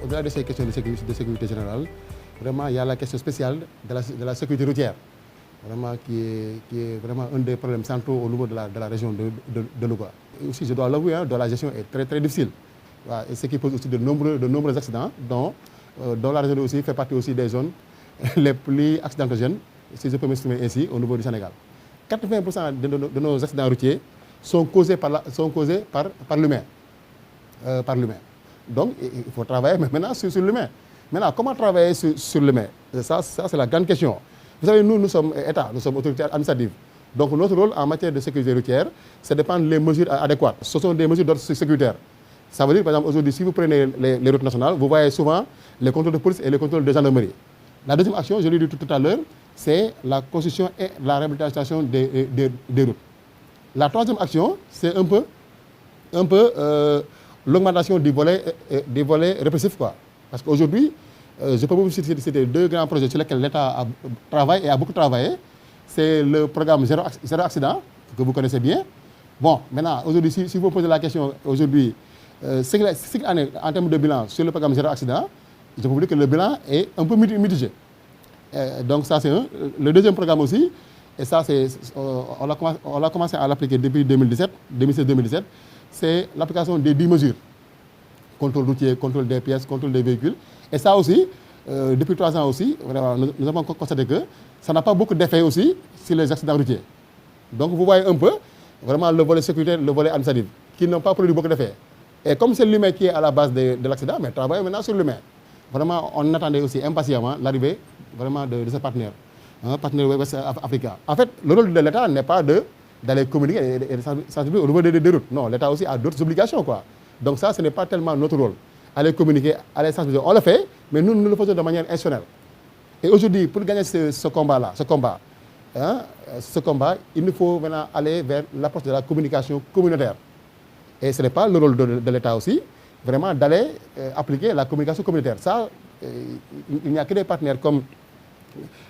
au-delà de ces questions de sécurité générale, vraiment, il y a la question spéciale de la sécurité routière, vraiment, qui est vraiment un des problèmes centraux au niveau de la région de Louga. Et aussi, je dois l'avouer, dont la gestion est très, très difficile. Voilà, et ce qui pose aussi de nombreux accidents, dont la région aussi fait partie aussi des zones les plus accidentogènes, si je peux m'exprimer ainsi, au niveau du Sénégal. 80% de nos accidents routiers sont causés par l'humain. Donc, il faut travailler maintenant sur l'humain. Maintenant, comment travailler sur l'humain? Ça c'est la grande question. Vous savez, nous sommes État, nous sommes autorités administratives. Donc, notre rôle en matière de sécurité routière, c'est de prendre les mesures adéquates. Ce sont des mesures d'ordre sécuritaire. Ça veut dire, par exemple, aujourd'hui, si vous prenez les routes nationales, vous voyez souvent les contrôles de police et les contrôles de gendarmerie. La deuxième action, je l'ai dit tout à l'heure, c'est la construction et la réhabilitation des routes. La troisième action, c'est un peu l'augmentation du volet répressif, quoi. Parce qu'aujourd'hui, je peux vous citer deux grands projets sur lesquels l'État travaille et a beaucoup travaillé. C'est le programme Zéro Accident, que vous connaissez bien. Bon, maintenant, aujourd'hui, si vous posez la question, aujourd'hui, en termes de bilan sur le programme Zéro Accident, je peux vous dire que le bilan est un peu mitigé. Donc ça, c'est un. Le deuxième programme aussi, et ça, on a commencé à l'appliquer depuis 2016-2017, c'est l'application des 10 mesures. Contrôle routier, contrôle des pièces, contrôle des véhicules. Et ça aussi, depuis 3 ans aussi, vraiment, nous avons constaté que ça n'a pas beaucoup d'effet aussi sur les accidents routiers. Donc vous voyez un peu, vraiment, le volet sécuritaire, le volet administratif, qui n'ont pas produit beaucoup d'effet. Et comme c'est l'humain qui est à la base de l'accident, mais travaillons maintenant sur l'humain. Vraiment, on attendait aussi impatiemment l'arrivée vraiment de ce partenaire, partenaire West Africa. En fait, le rôle de l'État n'est pas d'aller communiquer et de sensibiliser au niveau des routes. Non, l'État aussi a d'autres obligations, quoi. Donc ça, ce n'est pas tellement notre rôle. Aller communiquer, aller sensibiliser, on le fait, mais nous le faisons de manière institutionnelle. Et aujourd'hui, pour gagner ce combat-là, il nous faut maintenant aller vers l'approche de la communication communautaire. Et ce n'est pas le rôle de l'État aussi, vraiment d'aller appliquer la communication communautaire. Ça, il n'y a que des partenaires comme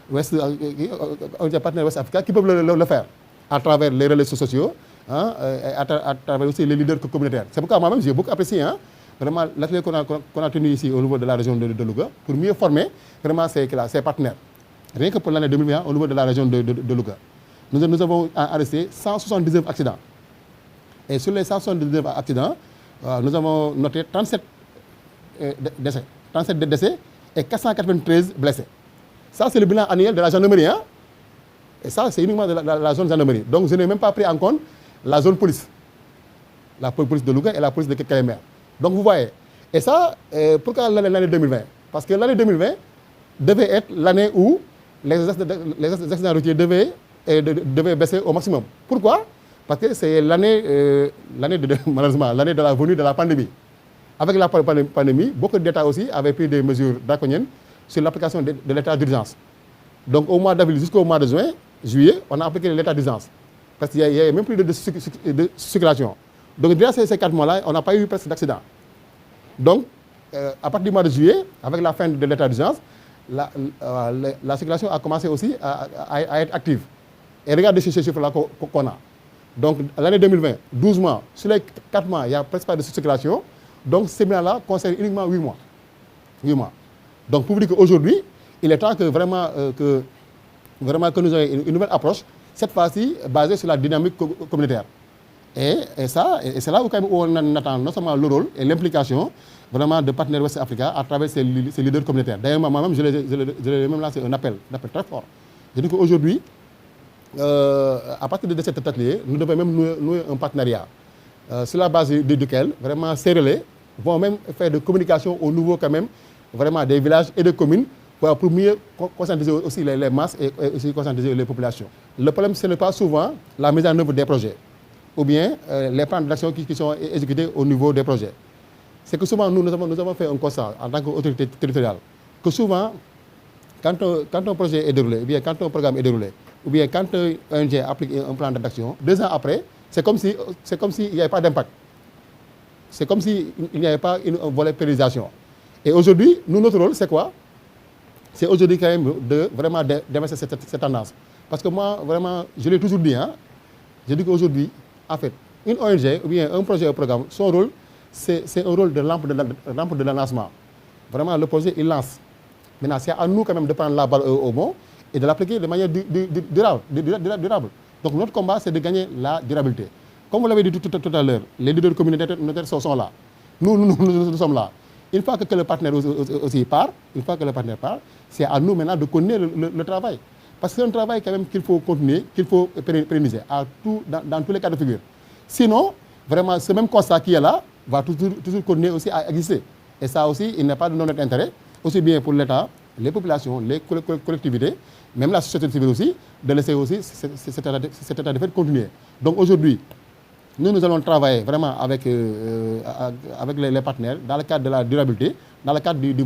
West Africa qui peuvent le faire à travers les relais sociaux, et à travers aussi les leaders communautaires. C'est pourquoi moi-même j'ai beaucoup apprécié vraiment l'atelier qu'on a tenu ici au niveau de la région de Louga pour mieux former vraiment ces partenaires. Rien que pour l'année 2020 au niveau de la région de Louga. Nous avons arrêté 179 accidents. Et sur les 179 accidents, nous avons noté 37 décès et 493 blessés. Ça, c'est le bilan annuel de la gendarmerie. Et ça, c'est uniquement de la zone gendarmerie. Donc, je n'ai même pas pris en compte la zone police. La police de Louga et la police de Kébémer. Donc, vous voyez. Et ça, pourquoi l'année 2020? Parce que l'année 2020 devait être l'année où les accidents routiers devaient baisser au maximum. Pourquoi? Parce que c'est malheureusement, l'année de la venue de la pandémie. Avec la pandémie, beaucoup d'États aussi avaient pris des mesures draconiennes sur l'application de l'état d'urgence. Donc au mois d'avril jusqu'au mois de juillet, on a appliqué l'état d'urgence. Parce qu'il n'y avait même plus de circulation. Donc durant ces 4 mois-là, on n'a pas eu presque d'accident. Donc, à partir du mois de juillet, avec la fin de l'état d'urgence, la circulation a commencé aussi à être active. Et regardez ces chiffres-là qu'on a. Donc l'année 2020, 12 mois, sur les 4 mois, il n'y a presque pas de circulation. Donc ces bilan-là concerne uniquement 8 mois. 8 mois. Donc pour vous dire qu'aujourd'hui, il est temps que vraiment que nous ayons une nouvelle approche, cette fois-ci basée sur la dynamique communautaire. Et c'est là où on attend non seulement le rôle et l'implication vraiment de partenaires West Africa à travers ces leaders communautaires. D'ailleurs, moi-même, je l'ai même lancé un appel très fort. Je dis qu'aujourd'hui, à partir de cet atelier, nous devons même nouer un partenariat sur la base duquel vraiment ces relais vont même faire de communication au niveau quand même vraiment des villages et des communes pour mieux conscientiser aussi les masses et aussi conscientiser les populations. Le problème, ce n'est pas souvent la mise en œuvre des projets ou bien les plans d'action qui sont exécutés au niveau des projets. C'est que souvent, nous avons fait un constat en tant qu'autorité territoriale, que souvent, quand un projet est déroulé, ou bien quand un programme est déroulé, ou bien quand un ONG applique un plan d'action, 2 ans après, c'est comme s'il n'y avait pas d'impact. C'est comme s'il n'y avait pas une volet pérennisation. Et aujourd'hui, notre rôle, c'est quoi? C'est aujourd'hui quand même de vraiment d'inverser cette tendance. Parce que moi, vraiment, je l'ai toujours dit, je dis qu'aujourd'hui, en fait, une ONG ou bien un projet ou un programme, son rôle, c'est un rôle de lampe de lancement. vraiment le projet, il lance. Maintenant, c'est à nous quand même de prendre la balle au bon et de l'appliquer de manière durable. Donc notre combat, c'est de gagner la durabilité. Comme vous l'avez dit tout à l'heure, les leaders communautaires sont là. Nous sommes là. Une fois que le partenaire aussi part, c'est à nous maintenant de connaître le travail. Parce que c'est un travail quand même qu'il faut continuer, qu'il faut pérenniser dans tous les cas de figure. Sinon, vraiment, ce même constat qui est là va toujours continuer aussi à exister. Et ça aussi, il n'y a pas de notre intérêt, aussi bien pour l'État, les populations, les collectivités, même la société civile aussi, de laisser aussi cet état de fait continuer. Donc aujourd'hui, nous allons travailler vraiment avec les partenaires dans le cadre de la durabilité, dans le cadre du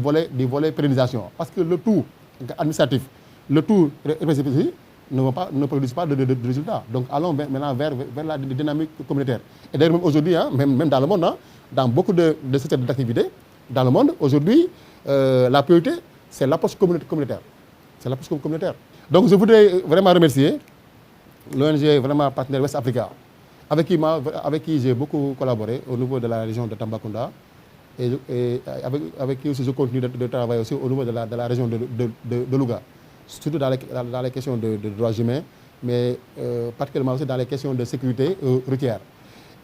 volet pérennisation. Parce que le tout administratif, le tout répressif ne produisent pas de résultats. Donc allons maintenant vers la dynamique communautaire. Et d'ailleurs même aujourd'hui, même dans le monde, dans beaucoup de secteurs d'activité, dans le monde, aujourd'hui, la priorité, c'est l'approche communautaire. C'est l'approche communautaire. Donc je voudrais vraiment remercier l'ONG vraiment partenaire West Africa, avec qui j'ai beaucoup collaboré au niveau de la région de Tambacounda et avec qui aussi je continue de travailler aussi au niveau de la région de Louga, surtout dans les questions de droits humains, mais particulièrement aussi dans les questions de sécurité routière.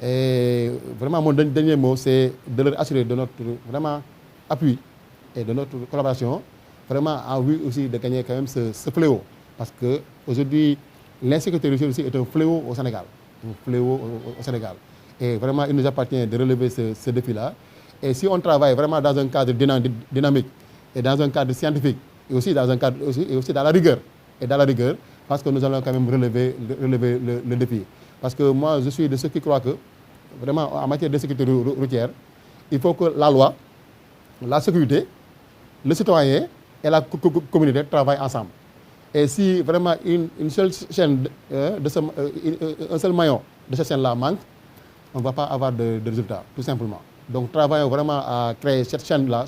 Et vraiment, mon dernier mot, c'est de leur assurer de notre vraiment appui et de notre collaboration, vraiment en vue aussi de gagner quand même ce fléau. Parce qu'aujourd'hui, l'insécurité routière aussi est un fléau au Sénégal. Un fléau au Sénégal. Et vraiment, il nous appartient de relever ce défi-là. Et si on travaille vraiment dans un cadre dynamique et dans un cadre scientifique, et aussi dans un cadre aussi dans la rigueur, parce que nous allons quand même relever le défi. Parce que moi, je suis de ceux qui croient que, vraiment, en matière de sécurité routière, il faut que la loi, la sécurité, le citoyen et la communauté travaillent ensemble. Et si vraiment une seule chaîne, un seul maillon de cette chaîne-là manque, on ne va pas avoir de résultats, tout simplement. Donc travaillons vraiment à créer cette chaîne-là,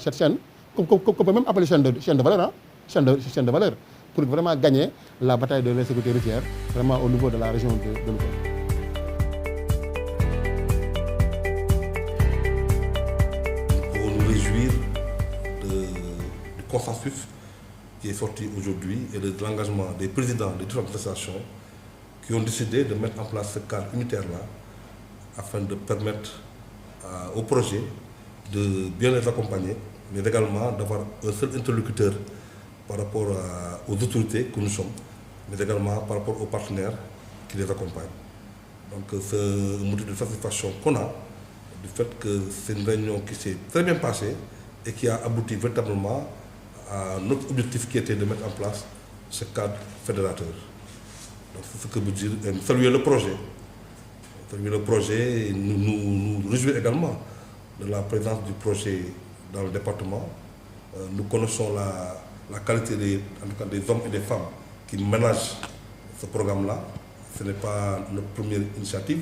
qu'on peut même appeler chaîne de valeur, chaîne de valeur, pour vraiment gagner la bataille de l'insécurité routière, vraiment au niveau de la région de Louga. Pour nous réjouir du consensus qui est sorti aujourd'hui et de l'engagement des présidents des différentes associations qui ont décidé de mettre en place ce cadre unitaire-là afin de permettre au projet de bien les accompagner, mais également d'avoir un seul interlocuteur par rapport aux autorités que nous sommes, mais également par rapport aux partenaires qui les accompagnent. Donc ce motif de satisfaction qu'on a, du fait que c'est une réunion qui s'est très bien passée et qui a abouti véritablement à notre objectif qui était de mettre en place ce cadre fédérateur. Donc c'est ce que veut dire saluer le projet. Saluer le projet et nous réjouir également de la présence du projet dans le département. Nous connaissons la qualité des hommes et des femmes qui ménagent ce programme-là. Ce n'est pas notre première initiative.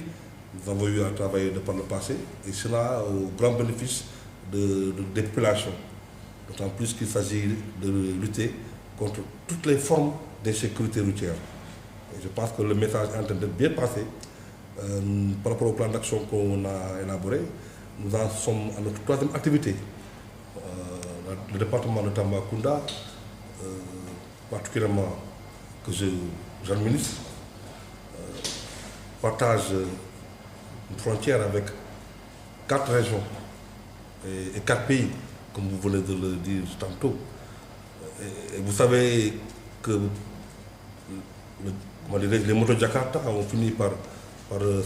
Nous avons eu à travailler de par le passé et cela au grand bénéfice des populations. D'autant plus qu'il s'agit de lutter contre toutes les formes d'insécurité routière. Et je pense que le message est en train d'être bien passé. Par rapport au plan d'action qu'on a élaboré, nous en sommes à notre troisième activité. Le département de Tambacounda, particulièrement que j'administre, partage une frontière avec 4 régions et 4 pays, comme vous venez de le dire tantôt. Et vous savez que les motos de Jakarta ont fini par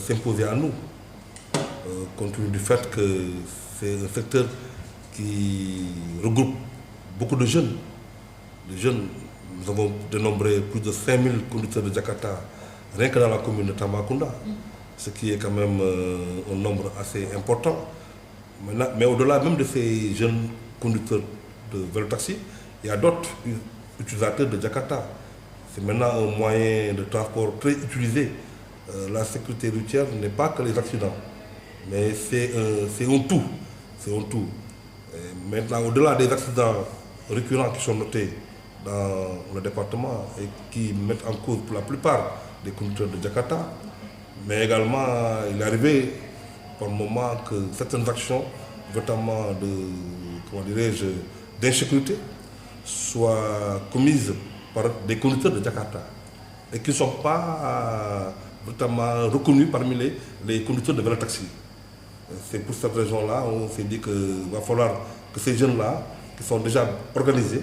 s'imposer à nous, compte tenu du fait que c'est un secteur qui regroupe beaucoup de jeunes. Nous avons dénombré plus de 5000 conducteurs de Jakarta rien que dans la commune de Tambacounda, ce qui est quand même un nombre assez important. Mais au-delà même de ces jeunes conducteurs de vélo-taxi, il y a d'autres utilisateurs de Jakarta. C'est maintenant un moyen de transport très utilisé. La sécurité routière n'est pas que les accidents, mais c'est un tout. C'est un tout. Et maintenant, au-delà des accidents récurrents qui sont notés dans le département et qui mettent en cause pour la plupart des conducteurs de Jakarta, mais également il est arrivé par moment que certaines actions, notamment d'insécurité soient commises par des conducteurs de Jakarta et qui ne sont pas notamment reconnus parmi les conducteurs de vélo-taxi. C'est pour cette raison-là, on s'est dit qu'il va falloir que ces jeunes-là, qui sont déjà organisés,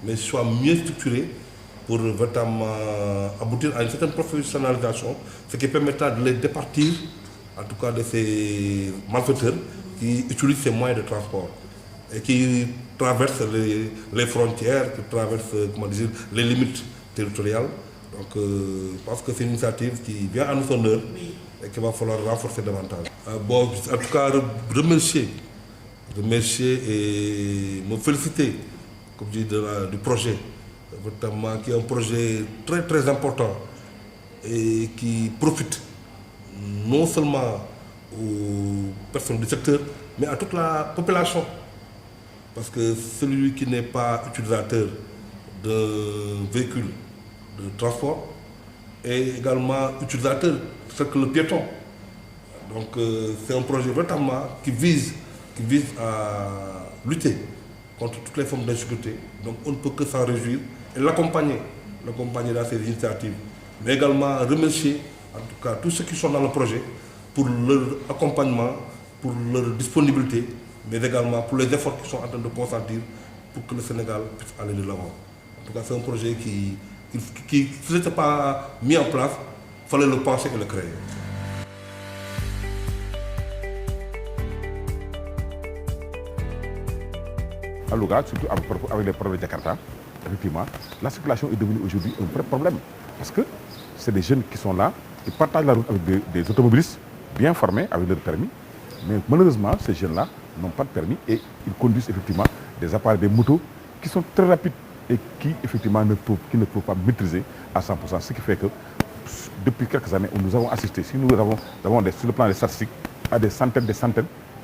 mais soient mieux structurés pour vraiment aboutir à une certaine professionnalisation, ce qui permettra de les départir, en tout cas de ces malfaiteurs qui utilisent ces moyens de transport et qui traversent les frontières, qui traversent les limites territoriales. Donc je pense que c'est une initiative qui vient à notre honneur et qu'il va falloir renforcer davantage. Bon, en tout cas, remercier et me féliciter, comme je dis, du projet, notamment qui est un projet très très important et qui profite non seulement aux personnes du secteur, mais à toute la population. Parce que celui qui n'est pas utilisateur d'un véhicule de transport est également utilisateur, c'est que le piéton. Donc c'est un projet vraiment qui vise à lutter contre toutes les formes d'insécurité. Donc on ne peut que s'en réjouir et l'accompagner dans ces initiatives. Mais également remercier en tout cas tous ceux qui sont dans le projet pour leur accompagnement, pour leur disponibilité, mais également pour les efforts qu'ils sont en train de consentir pour que le Sénégal puisse aller de l'avant. En tout cas, c'est un projet qui si ce n'était pas mis en place, il fallait le penser et le créer. À Louga, surtout avec les problèmes de Jakarta, effectivement, la circulation est devenue aujourd'hui un vrai problème. Parce que c'est des jeunes qui sont là, qui partagent la route avec des automobilistes bien formés avec leur permis. Mais malheureusement, ces jeunes-là n'ont pas de permis et ils conduisent effectivement des appareils, des motos qui sont très rapides et qui effectivement ne peuvent pas maîtriser à 100%. Ce qui fait que depuis quelques années, nous avons assisté, si nous avons sur le plan des statistiques, à des centaines et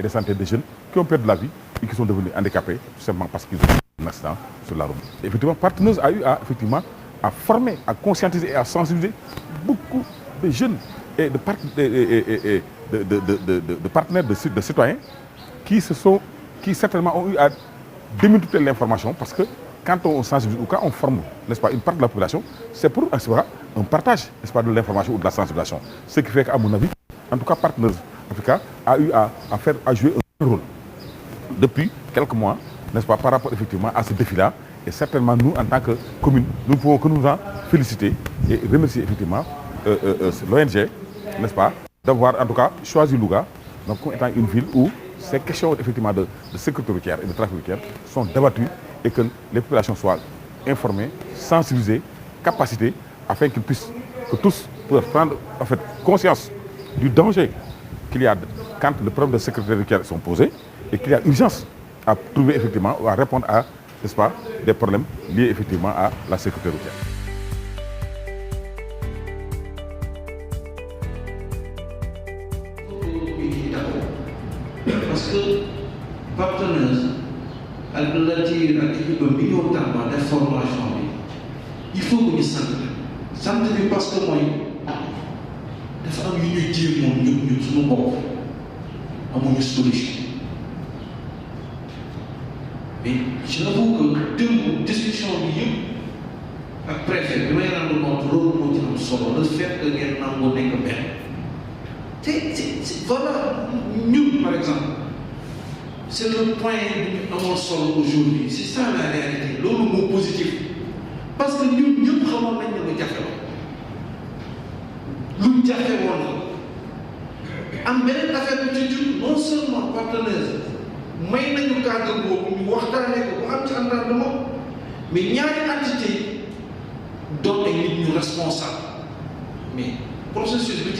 des centaines de jeunes qui ont perdu la vie et qui sont devenus handicapés tout simplement parce qu'ils ont eu un accident sur la route. Et effectivement, Partneuse a eu à former, à conscientiser et à sensibiliser beaucoup de jeunes et de partenaires, de citoyens qui certainement ont eu à démultiplier l'information parce que quand on sensibilise ou quand on forme, n'est-ce pas, une partie de la population, c'est pour assurer un partage, n'est-ce pas, de l'information ou de la sensibilisation. Ce qui fait qu'à mon avis, en tout cas, Partneuse Africa a eu à jouer un rôle depuis quelques mois, n'est-ce pas, par rapport effectivement à ce défi-là. Et certainement, nous, en tant que commune, nous ne pouvons que nous en féliciter et remercier effectivement l'ONG, n'est-ce pas, d'avoir en tout cas choisi Louga donc, comme étant une ville où ces questions effectivement de sécurité routière et de trafic routier sont débattues et que les populations soient informées, sensibilisées, capacitées, afin que tous puissent prendre en fait, conscience du danger qu'il y a quand les problèmes de sécurité routière sont posés et qu'il y a urgence à trouver effectivement ou à répondre à, n'est-ce pas, des problèmes liés effectivement à la sécurité routière. Parce que Partneuse, ak relative ak équipe bi ñoo tàmbali def formation bi il faut que ñu sant bi parce que mooy dafa am yu ñuy jéem moom ñun suñu bopp amuñu solution mais j'avoue que démb discussion bi yëpp ak préfet bi may rendre compte loolu moo ci am solo le fait que ngeen nangoo nekk benn te voilà ñun par exemple. C'est le point à mon sol aujourd'hui. C'est ça la réalité. Le mot positif. Parce que nous savons que nous avons fait. En belle affaire de non seulement Partneuse, mais nous cadre nous avons mais il y a une entité dont nous responsables. Mais le processus de